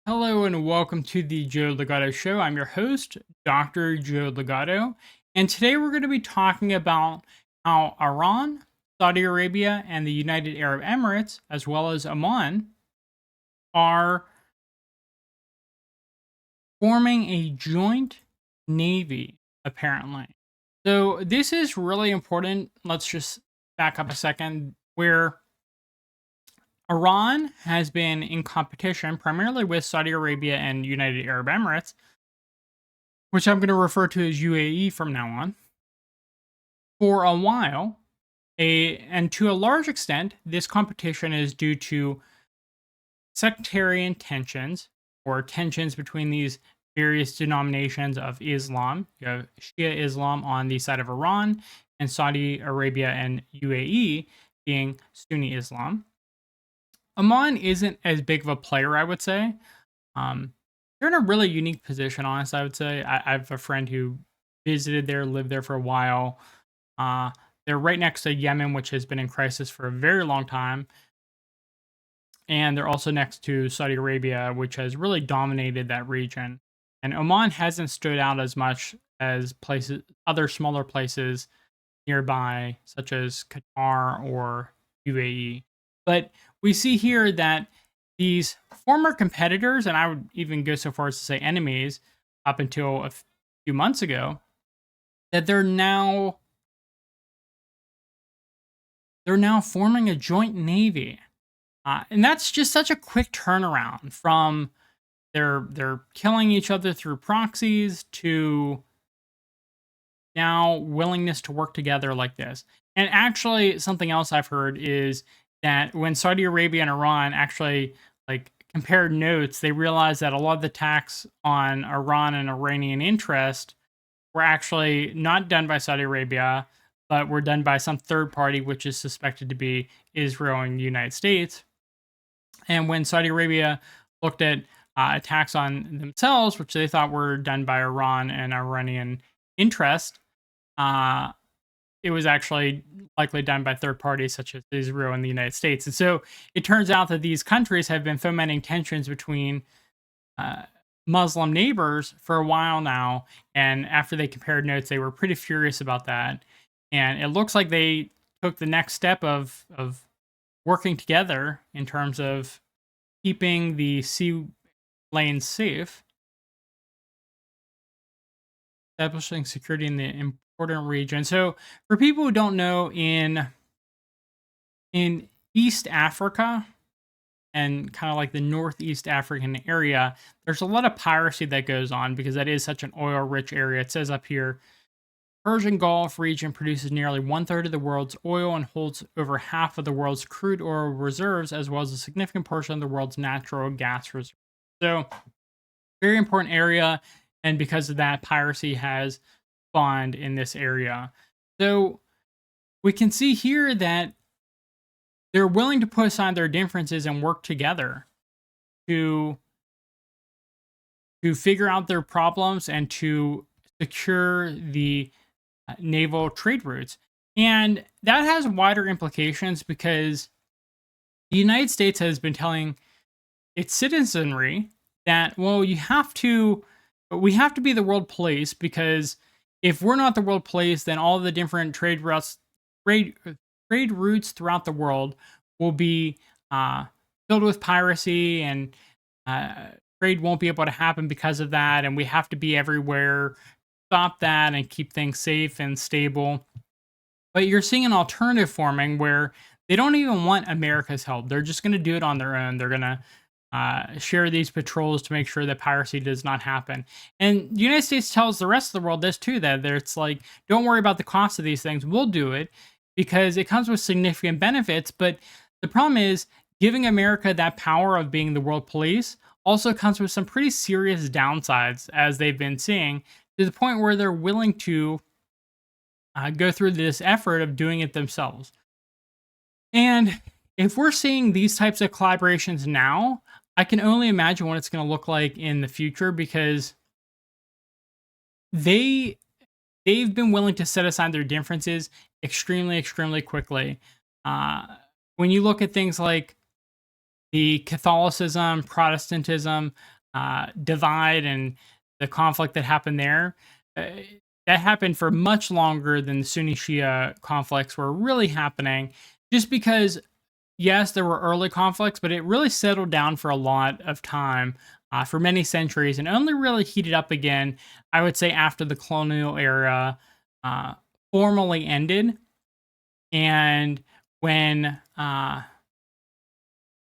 Hello and welcome to the Joe Ligato Show. I'm your host, Dr. Joe Ligato, and today we're going to be talking about how Iran, Saudi Arabia, and the United Arab Emirates, as well as Oman, are forming a joint navy, apparently. So, this is really important. Let's just back up a second, where Iran has been in competition primarily with Saudi Arabia and United Arab Emirates, which I'm going to refer to as UAE from now on, for a while. And to a large extent, this competition is due to sectarian tensions or tensions between these various denominations of Islam. You have Shia Islam on the side of Iran, and Saudi Arabia and UAE being Sunni Islam. Oman isn't as big of a player, I would say. Um, they're in a really unique position, honestly, I would say. I have a friend who visited there, lived there for a while. Uh, they're right next to Yemen, which has been in crisis for a very long time. And they're also next to Saudi Arabia, which has really dominated that region. And Oman hasn't stood out as much as places, other smaller places nearby, such as Qatar or UAE. But we see here that these former competitors, and I would even go so far as to say enemies, up until a few months ago, that they're now forming a joint navy, and that's just such a quick turnaround from they're killing each other through proxies to now willingness to work together like this. And actually, something else I've heard is that when Saudi Arabia and Iran actually like compared notes, they realized that a lot of the attacks on Iran and Iranian interest were actually not done by Saudi Arabia, but were done by some third party, which is suspected to be Israel and the United States. And when Saudi Arabia looked at attacks on themselves, which they thought were done by Iran and Iranian interest, uh, it was actually likely done by third parties such as Israel and the United States. And so it turns out that these countries have been fomenting tensions between uh, Muslim neighbors for a while now. And after they compared notes, they were pretty furious about that. And it looks like they took the next step of working together in terms of keeping the sea lanes safe, establishing security in the important region. So, for people who don't know, in East Africa and kind of like the Northeast African area, there's a lot of piracy that goes on because that is such an oil-rich area. It says up here, Persian Gulf region produces nearly one-third of the world's oil and holds over half of the world's crude oil reserves, as well as a significant portion of the world's natural gas reserves. So, very important area, and because of that, piracy has spawned in this area. So, we can see here that they're willing to put aside their differences and work together to figure out their problems and to secure the naval trade routes. And that has wider implications because the United States has been telling its citizenry that, well, we have to be the world police, because if we're not the world police, then all the different trade trade routes throughout the world will be filled with piracy, and trade won't be able to happen because of that. And we have to be everywhere, stop that, and keep things safe and stable. But you're seeing an alternative forming where they don't even want America's help. They're just going to do it on their own. They're going to share these patrols to make sure that piracy does not happen. And the United States tells the rest of the world this too, that it's like, don't worry about the cost of these things. We'll do it because it comes with significant benefits. But the problem is, giving America that power of being the world police also comes with some pretty serious downsides, as they've been seeing, to the point where they're willing to go through this effort of doing it themselves. And if we're seeing these types of collaborations now, I can only imagine what it's going to look like in the future, because they they've been willing to set aside their differences extremely, extremely quickly. Uh, when you look at things like the Catholicism, Protestantism, divide and the conflict that happened there, uh, that happened for much longer than the Sunni Shia conflicts were really happening, just because yes, there were early conflicts, but it really settled down for a lot of time, for many centuries, and only really heated up again, I would say, after the colonial era uh, formally ended, and when uh,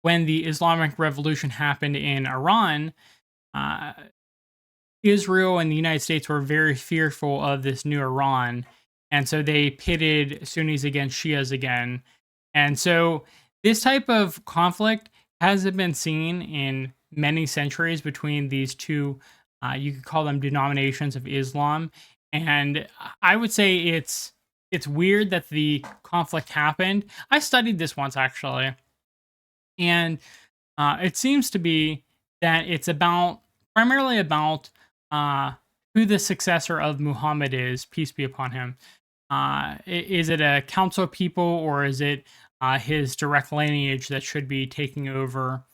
when the Islamic Revolution happened in Iran. Uh, Israel and the United States were very fearful of this new Iran, and so they pitted Sunnis against Shias again. And so this type of conflict hasn't been seen in many centuries between these two. You could call them denominations of Islam, and I would say it's weird that the conflict happened. I studied this once actually, and it seems to be that it's about primarily about uh, who the successor of Muhammad is, peace be upon him. Is it a council of people, or is it his direct lineage that should be taking over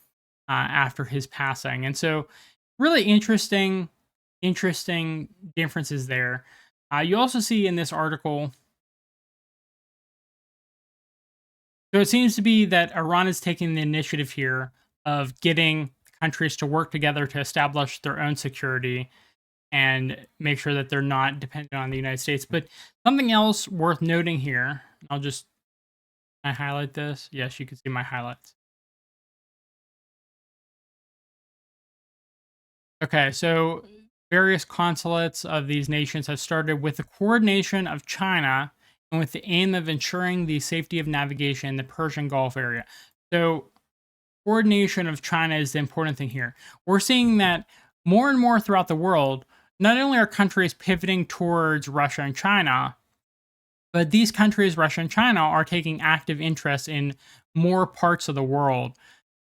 after his passing? And so, really interesting differences there. You also see in this article. So it seems to be that Iran is taking the initiative here of getting countries to work together to establish their own security and make sure that they're not dependent on the United States. But something else worth noting here, I'll just I highlight this. Yes, you can see my highlights. Okay, so various consulates of these nations have started with the coordination of China and with the aim of ensuring the safety of navigation in the Persian Gulf area. So coordination of China is the important thing here. We're seeing that more and more throughout the world, not only are countries pivoting towards Russia and China, but these countries, Russia and China, are taking active interest in more parts of the world,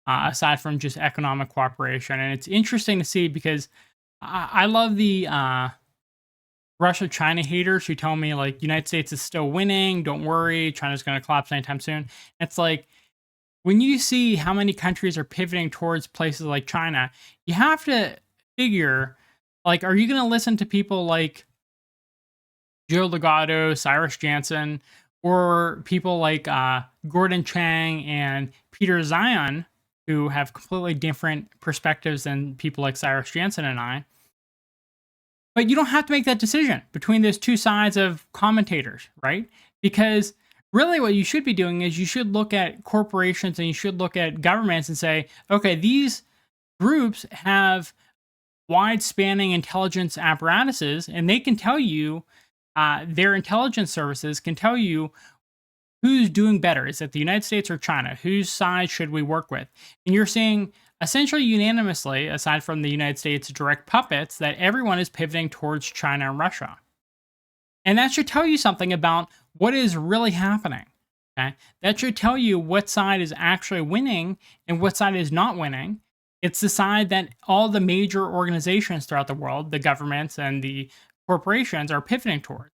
aside from just economic cooperation. And it's interesting to see because I love the Russia China haters who tell me, like, United States is still winning, don't worry, China's going to collapse anytime soon. It's like, when you see how many countries are pivoting towards places like China, you have to figure, like, are you going to listen to people like Joe Ligato, Cyrus Jansen, or people like Gordon Chang and Peter Zion, who have completely different perspectives than people like Cyrus Jansen and I? But you don't have to make that decision between those two sides of commentators, right? Because really what you should be doing is you should look at corporations and you should look at governments and say, okay, these groups have wide spanning intelligence apparatuses and they can tell you, their intelligence services can tell you who's doing better. Is it the United States or China? Whose side should we work with? And you're seeing essentially unanimously, aside from the United States direct puppets, that everyone is pivoting towards China and Russia. And that should tell you something about what is really happening. Okay? That should tell you what side is actually winning and what side is not winning. It's the side that all the major organizations throughout the world, the governments and the corporations, are pivoting towards.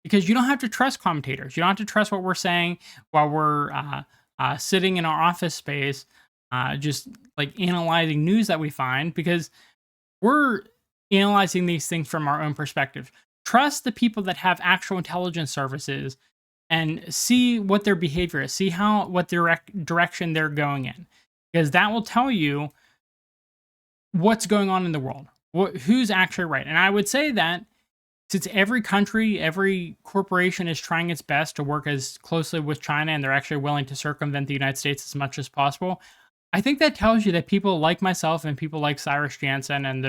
Because you don't have to trust commentators. You don't have to trust what we're saying while we're sitting in our office space, just like analyzing news that we find, because we're analyzing these things from our own perspective. Trust the people that have actual intelligence services and see what their behavior is, see what direction they're going in, because that will tell you what's going on in the world, who's actually right. And I would say that since every country, every corporation is trying its best to work as closely with China and they're actually willing to circumvent the United States as much as possible, I think that tells you that people like myself and people like Cyrus Jansen and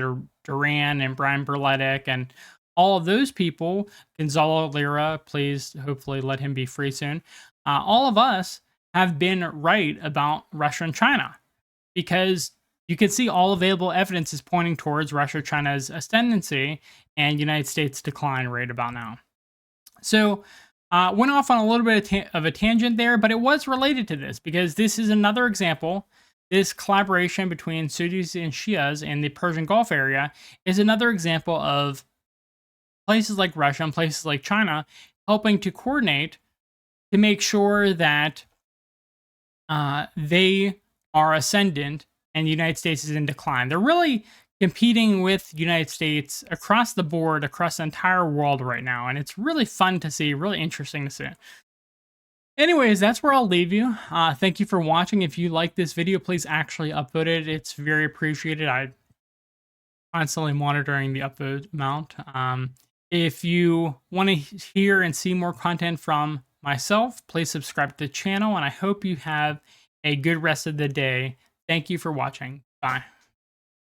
Duran and Brian Berletic and all of those people, Gonzalo Lira, please hopefully let him be free soon. All of us have been right about Russia and China because you can see all available evidence is pointing towards Russia-China's ascendancy and United States decline right about now. So went off on a little bit of a tangent there, but it was related to this because this is another example. This collaboration between Sunnis and Shias in the Persian Gulf area is another example of places like Russia and places like China helping to coordinate to make sure that they are ascendant and the United States is in decline. They're really competing with the United States across the board, across the entire world right now. And it's really fun to see, really interesting to see. Anyways, that's where I'll leave you. Thank you for watching. If you like this video, please actually upvote it. It's very appreciated. I constantly monitoring the upvote amount. If you want to hear and see more content from myself, please subscribe to the channel, and I hope you have a good rest of the day. Thank you for watching. Bye.